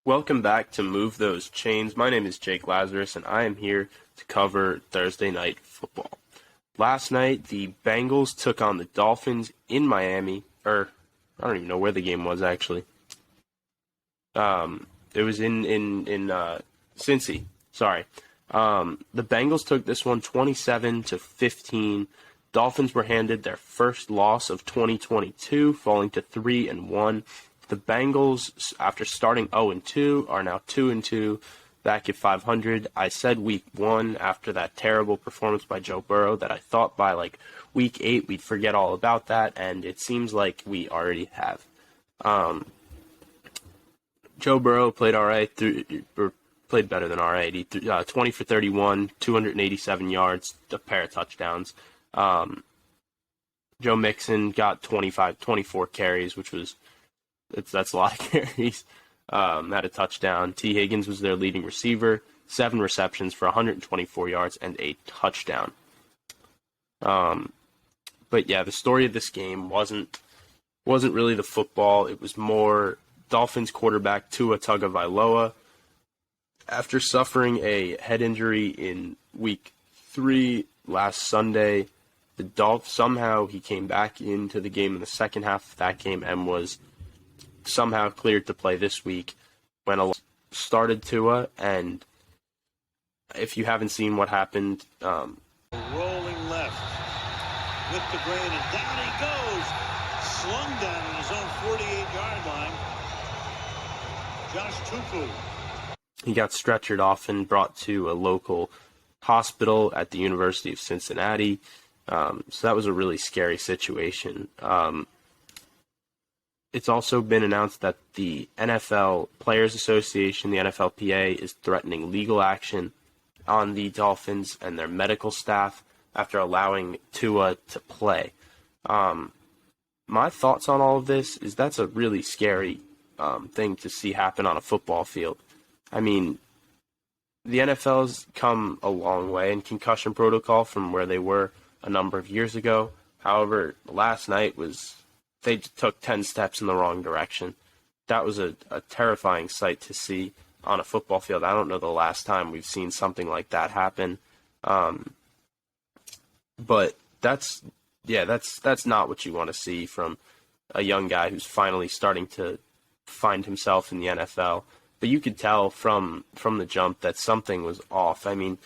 Welcome back to Move Those Chains. My name is Jake Lazarus, and I am here to cover Thursday night football. Last night, the Bengals took on the Dolphins in Miami, or I don't even know where the game was actually. It was in Cincy. Sorry. The Bengals took this one 27-15. Dolphins were handed their first loss of 2022, falling to 3-1. The Bengals, after starting 0-2, are now 2-2, back at 500. I said week 1 after that terrible performance by Joe Burrow that I thought by week 8 we'd forget all about that, and it seems like we already have. Joe Burrow played all right, played better than all right. He 20 for 31, 287 yards, a pair of touchdowns. Joe Mixon got 24 carries, which was that's a lot of carries. Had a touchdown. T. Higgins was their leading receiver, 7 receptions for 124 yards and a touchdown. But yeah, the story of this game wasn't really the football. It was more Dolphins quarterback Tua Tagovailoa. After suffering a head injury in week 3 last Sunday, somehow he came back into the game in the second half of that game and was somehow cleared to play this week when a started Tua. And if you haven't seen what happened, rolling left with the grain, and down he goes, slung down in his own 48-yard line. Josh Tupu. He got stretchered off and brought to a local hospital at the University of Cincinnati. So that was a really scary situation. It's also been announced that the NFL Players Association, the NFLPA, is threatening legal action on the Dolphins and their medical staff after allowing Tua to play. My thoughts on all of this is that's a really scary thing to see happen on a football field. I mean, the NFL's come a long way in concussion protocol from where they were a number of years ago. However, last night they took 10 steps in the wrong direction. That was a terrifying sight to see on a football field. I don't know the last time we've seen something like that happen. But that's not what you want to see from a young guy who's finally starting to find himself in the NFL. But you could tell from the jump that something was off. I mean,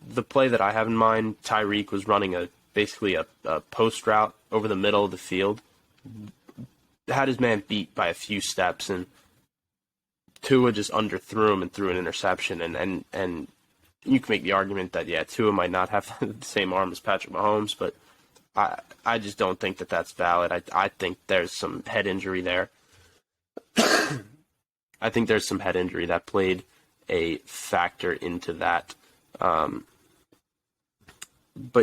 the play that I have in mind, Tyreek was running basically a post route over the middle of the field, had his man beat by a few steps, and Tua just underthrew him and threw an interception. And you can make the argument that, yeah, Tua might not have the same arm as Patrick Mahomes, but I just don't think that that's valid. I think there's some head injury there. I think there's some head injury that played a factor into that. But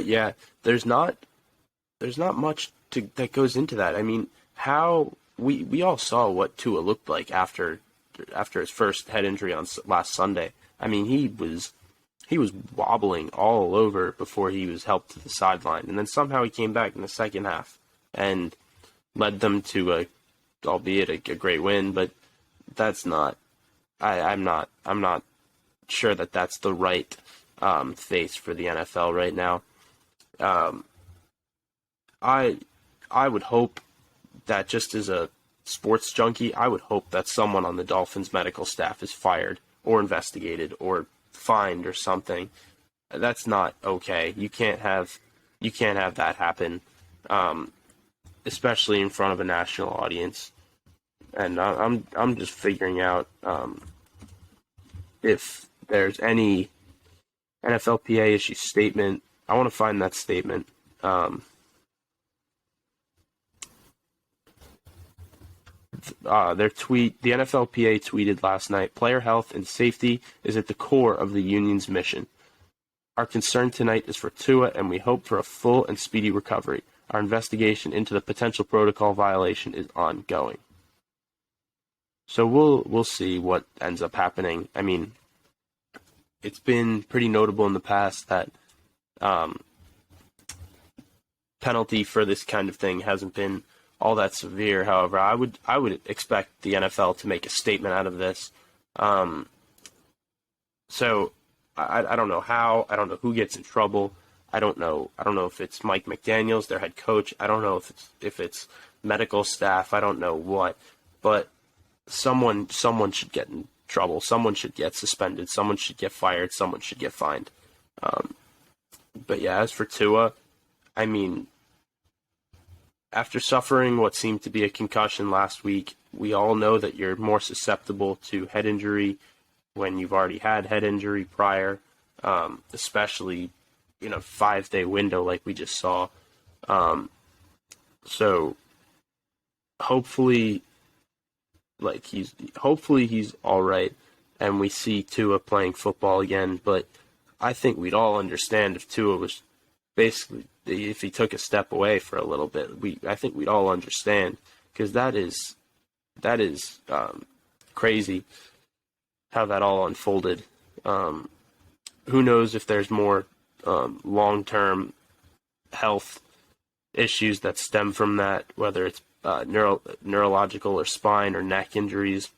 yeah, there's not much that goes into that. I mean, how we all saw what Tua looked like after his first head injury on last Sunday. I mean, he was wobbling all over before he was helped to the sideline, and then somehow he came back in the second half and led them to albeit a great win. But that's not. I'm not sure that that's the right face for the NFL right now. I would hope that, just as a sports junkie, I would hope that someone on the Dolphins medical staff is fired or investigated or fined or something. That's not okay. You can't have that happen, especially in front of a national audience. And I'm just figuring out if there's any NFLPA issue statement. I want to find that statement. The NFLPA tweeted last night, "Player health and safety is at the core of the union's mission. Our concern tonight is for Tua, and we hope for a full and speedy recovery. Our investigation into the potential protocol violation is ongoing." So we'll see what ends up happening. I mean, it's been pretty notable in the past that penalty for this kind of thing hasn't been all that severe. However, I would expect the NFL to make a statement out of this. So I don't know how. I don't know who gets in trouble. I don't know if it's Mike McDaniels, their head coach. I don't know if it's medical staff. I don't know what, but someone should get in trouble. Someone should get suspended. Someone should get fired. Someone should get fined. But yeah, as for Tua, I mean, after suffering what seemed to be a concussion last week, we all know that you're more susceptible to head injury when you've already had head injury prior, especially in a 5-day window like we just saw. So hopefully he's all right, and we see Tua playing football again. But I think we'd all understand if Tua was basically, if he took a step away for a little bit. I think we'd all understand, because that is crazy how that all unfolded. Who knows if there's more long-term health issues that stem from that, whether it's neurological or spine or neck injuries.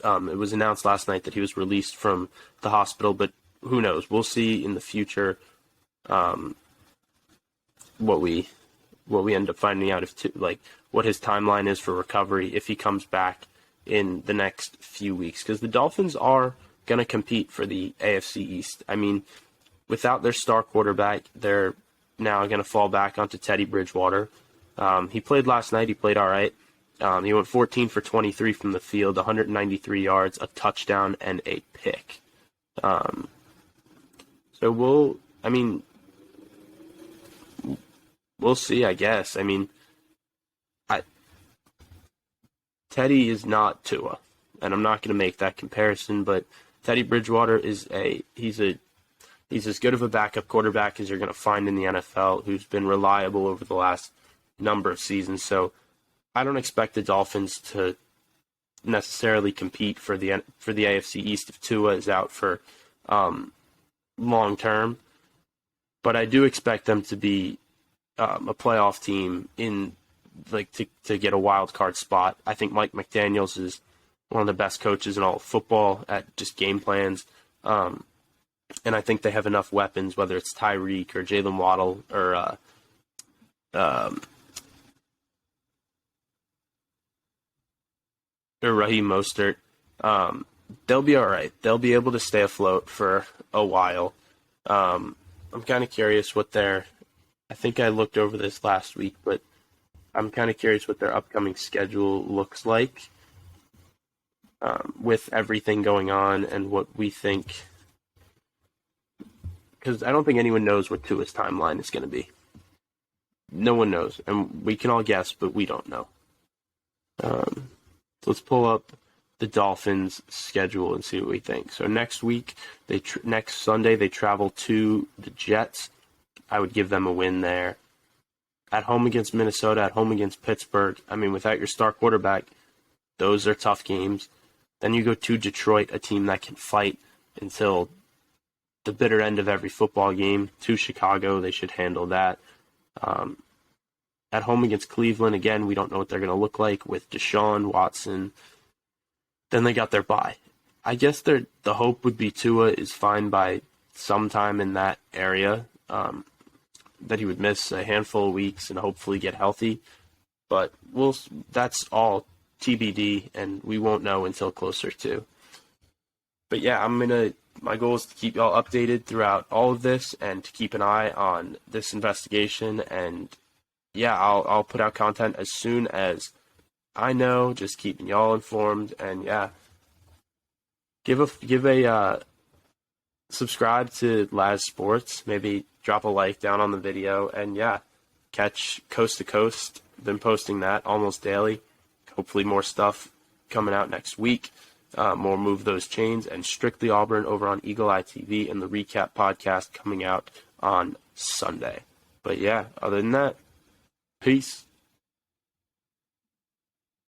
It was announced last night that he was released from the hospital, but who knows? We'll see in the future what we end up finding out, what his timeline is for recovery if he comes back in the next few weeks, because the Dolphins are going to compete for the AFC East. I mean, without their star quarterback, they're now going to fall back onto Teddy Bridgewater. He played last night. He played all right. He went 14 for 23 from the field, 193 yards, a touchdown, and a pick. So we'll see, I guess. I mean, Teddy is not Tua, and I'm not going to make that comparison, but Teddy Bridgewater he's as good of a backup quarterback as you're going to find in the NFL, who's been reliable over the last number of seasons. So I don't expect the Dolphins to necessarily compete for the AFC East if Tua is out for long term, but I do expect them to be a playoff team to get a wild card spot. I think Mike McDaniels is one of the best coaches in all of football at just game plans. And I think they have enough weapons, whether it's Tyreek or Jalen Waddle or Raheem Mostert. They'll be all right. They'll be able to stay afloat for a while. I'm kind of curious I think I looked over this last week, but I'm kind of curious what their upcoming schedule looks like with everything going on and what we think. Because I don't think anyone knows what Tua's timeline is going to be. No one knows. And we can all guess, but we don't know. So let's pull up the Dolphins' schedule and see what we think. So next week, next Sunday, they travel to the Jets. I would give them a win there. At home against Minnesota, at home against Pittsburgh. I mean, without your star quarterback, those are tough games. Then you go to Detroit, a team that can fight until the bitter end of every football game. To Chicago, they should handle that. At home against Cleveland, again, we don't know what they're going to look like with Deshaun Watson. Then they got their bye. I guess the hope would be Tua is fine by sometime in that area, that he would miss a handful of weeks and hopefully get healthy. But that's all TBD, and we won't know until closer to. But yeah, my goal is to keep y'all updated throughout all of this and to keep an eye on this investigation. And yeah, I'll put out content as soon as I know, just keeping y'all informed. And yeah, give a subscribe to Laz Sports, maybe drop a like down on the video, and yeah, catch Coast to Coast. Been posting that almost daily. Hopefully more stuff coming out next week. More Move Those Chains and Strictly Auburn over on Eagle Eye TV, and the recap podcast coming out on Sunday. But yeah, other than that, peace.